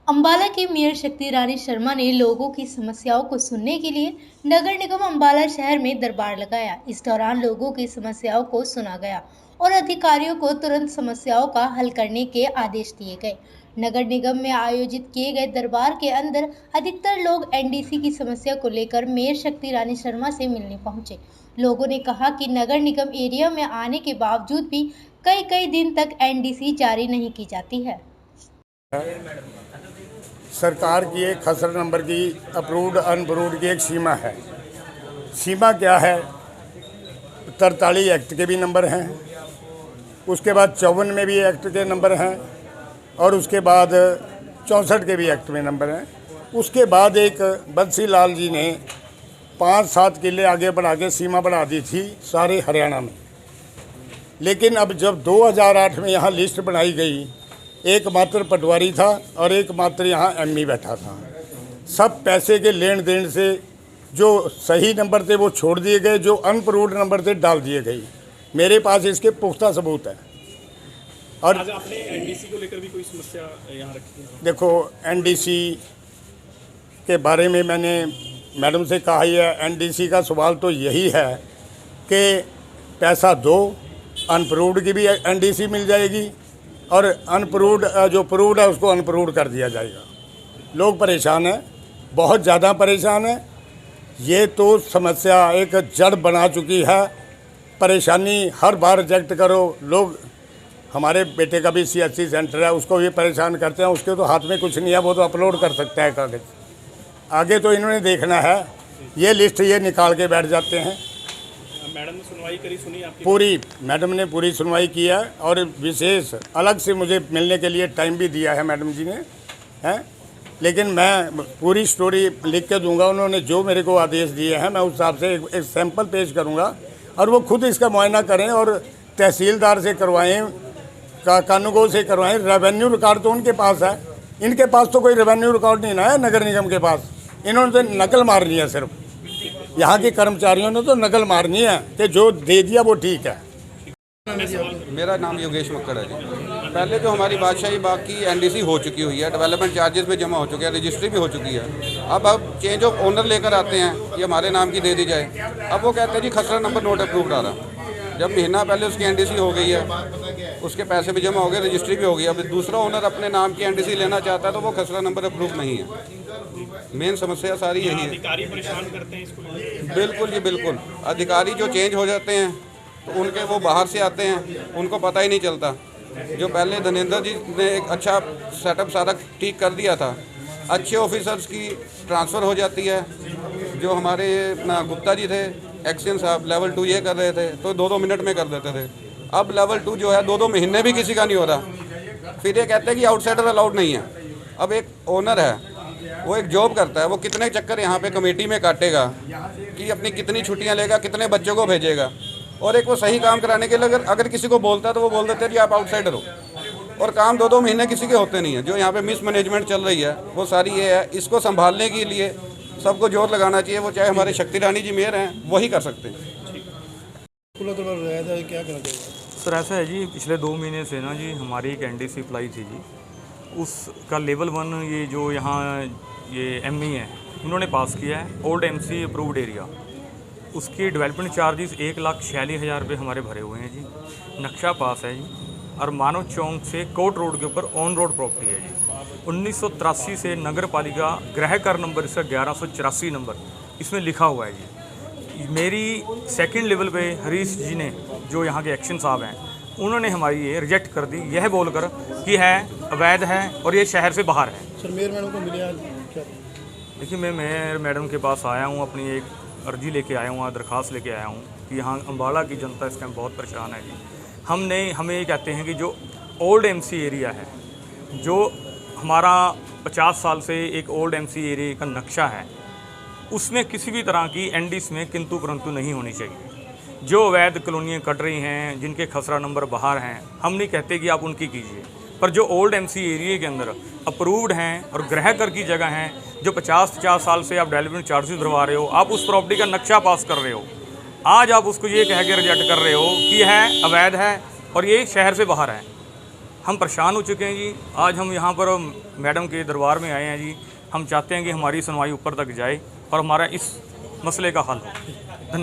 अंबाला की मेयर शक्ति रानी शर्मा ने लोगों की समस्याओं को सुनने के लिए नगर निगम अंबाला शहर में दरबार लगाया। इस दौरान लोगों की समस्याओं को सुना गया और अधिकारियों को तुरंत समस्याओं का हल करने के आदेश दिए गए। नगर निगम में आयोजित किए गए दरबार के अंदर अधिकतर लोग एनडीसी की समस्या को लेकर मेयर शक्ति रानी शर्मा से मिलने पहुंचे। लोगों ने कहा कि नगर निगम एरिया में आने के बावजूद भी कई कई दिन तक एनडीसी जारी नहीं की जाती है। सरकार की एक खसरा नंबर की अप्रूव्ड अनअप्रूव्ड की एक सीमा है। सीमा क्या है? 43 एक्ट के भी नंबर हैं, उसके बाद 54 में भी एक्ट के नंबर हैं और उसके बाद 64 के भी एक्ट में नंबर हैं। उसके बाद एक बंसी लाल जी ने 5-7 किले आगे बढ़ा के सीमा बढ़ा दी थी सारे हरियाणा में। लेकिन अब जब 2008 में यहाँ लिस्ट बनाई गई, एकमात्र पटवारी था और एकमात्र यहाँ एमई बैठा था। सब पैसे के लेन देन से जो सही नंबर थे वो छोड़ दिए गए, जो अनअप्रूव्ड नंबर थे डाल दिए गए। मेरे पास इसके पुख्ता सबूत है। और आज आपने एनडीसी को लेकर भी कोई समस्या यहाँ रखी है? देखो, एनडीसी के बारे में मैंने मैडम से कहा ही है। एनडीसी का सवाल तो यही है कि पैसा दो, अनअप्रूव्ड की भी एनडीसी मिल जाएगी और अनअप्रूव्ड जो अप्रूव्ड है उसको अनअप्रूव्ड कर दिया जाएगा। लोग परेशान हैं, बहुत ज़्यादा परेशान हैं। ये तो समस्या एक जड़ बना चुकी है। परेशानी हर बार रिजेक्ट करो। लोग, हमारे बेटे का भी सीएससी सेंटर है, उसको भी परेशान करते हैं। उसके तो हाथ में कुछ नहीं है, वो तो अपलोड कर सकता है कागज़। आगे तो इन्होंने देखना है। ये लिस्ट ये निकाल के बैठ जाते हैं। मैडम ने सुनवाई करी, सुनी आपकी? पूरी मैडम ने पूरी सुनवाई की है और विशेष अलग से मुझे मिलने के लिए टाइम भी दिया है मैडम जी ने, हैं। लेकिन मैं पूरी स्टोरी लिख के दूंगा। उन्होंने जो मेरे को आदेश दिए हैं मैं उस हिसाब से एक सैंपल पेश करूंगा और वो खुद इसका मुआयना करें और तहसीलदार से करवाएं, कानूनगो से करवाएं। रेवेन्यू रिकॉर्ड तो उनके पास है, इनके पास तो कोई रेवेन्यू रिकॉर्ड नहीं ना है नगर निगम के पास। इन्होंने तो नकल मारनी है, सिर्फ यहाँ के कर्मचारियों ने तो नकल मारनी है कि जो दे दिया वो ठीक है। मेरा नाम योगेश मक्कड़ है जी। पहले जो हमारी बादशाही बाग की एनडीसी हो चुकी हुई है, डेवलपमेंट चार्जेस पे जमा हो चुके हैं, रजिस्ट्री भी हो चुकी है। अब चेंज ऑफ ओनर लेकर आते हैं, ये हमारे नाम की दे दी जाए। अब वो कहते हैं जी खसरा नंबर नोट अप्रूव्ड आ रहा। जब महीना पहले उसकी एनडीसी हो गई है, उसके पैसे भी जमा हो गए, रजिस्ट्री भी हो गई। अब दूसरा ओनर अपने नाम की एनडीसी लेना चाहता है तो वो खसरा नंबर अप्रूव नहीं है। मेन समस्या सारी यही है। अधिकारी परेशान करते हैं इसको? बिल्कुल जी, बिल्कुल। अधिकारी जो चेंज हो जाते हैं तो उनके वो बाहर से आते हैं, उनको पता ही नहीं चलता। जो पहले धनेंद्र जी ने एक अच्छा सेटअप सारा ठीक कर दिया था, अच्छे ऑफिसर्स की ट्रांसफ़र हो जाती है। जो हमारे गुप्ता जी थे, एक्शन साहब, लेवल 2 ये कर रहे थे तो 2-2 मिनट में कर देते थे। अब लेवल 2 जो है 2-2 महीने भी किसी का नहीं हो रहा। फिर ये कहते हैं कि आउटसाइडर अलाउड नहीं है। अब एक ओनर है, वो एक जॉब करता है, वो कितने चक्कर यहाँ पे कमेटी में काटेगा कि अपनी कितनी छुट्टियाँ लेगा, कितने बच्चों को भेजेगा। और एक वो सही काम कराने के लिए अगर किसी को बोलता है तो वो बोल देते हैं कि आप आउटसाइडर हो। और काम 2-2 महीने किसी के होते नहीं है। जो यहाँ पे मिसमैनेजमेंट चल रही है वो सारी ये है। इसको संभालने के लिए सबको जोर लगाना चाहिए। वो चाहे हमारे शक्ति रानी जी मेयर हैं, वही कर सकते हैं। क्या करना चाहिए सर? ऐसा है जी, पिछले 2 महीने से ना जी हमारी एक एनडीसी अप्लाई थी जी। उसका लेवल 1 ये जो यहाँ ये एमई है उन्होंने पास किया है, ओल्ड एमसी अप्रूव्ड एरिया। उसकी डेवलपमेंट चार्जेस 1,46,000 रुपये हमारे भरे हुए हैं जी। नक्शा पास है जी और मानव चौक से कोट रोड के ऊपर ऑन रोड प्रॉपर्टी है जी। 1983 से नगर पालिका गृह कर नंबर इसका 1184 नंबर इसमें लिखा हुआ है जी। मेरी सेकंड लेवल पे हरीश जी ने, जो यहाँ के एक्शन साहब हैं, उन्होंने हमारी ये रिजेक्ट कर दी, यह बोलकर कि है अवैध है और ये शहर से बाहर है। सर, मेयर मैडम को मिले आज क्या? देखिए, मैं मेयर मैडम के पास आया हूँ, अपनी एक अर्जी लेके आया हूँ, दरख्वास्त लेके आया हूँ कि यहाँ अम्बाला की जनता इस टाइम बहुत परेशान है जी। हमें ये कहते हैं कि जो ओल्ड एमसी एरिया है, जो हमारा 50 साल से एक ओल्ड एमसी एरिया का नक्शा है, उसमें किसी भी तरह की एनडीसी में किंतु परंतु नहीं होनी चाहिए। जो अवैध कॉलोनियाँ कट रही हैं, जिनके खसरा नंबर बाहर हैं, हम नहीं कहते कि आप उनकी कीजिए, पर जो ओल्ड एमसी एरिया के अंदर अप्रूव्ड हैं और गृह कर की जगह हैं, जो 50 साल से आप डेवलपमेंट चार्जेस भरवा रहे हो, आप उस प्रॉपर्टी का नक्शा पास कर रहे हो, आज आप उसको ये कह के रिजेक्ट कर रहे हो कि यह अवैध है और ये शहर से बाहर है। हम परेशान हो चुके हैं जी। आज हम यहाँ पर मैडम के दरबार में आए हैं जी। हम चाहते हैं कि हमारी सुनवाई ऊपर तक जाए और हमारा इस मसले का हल हो।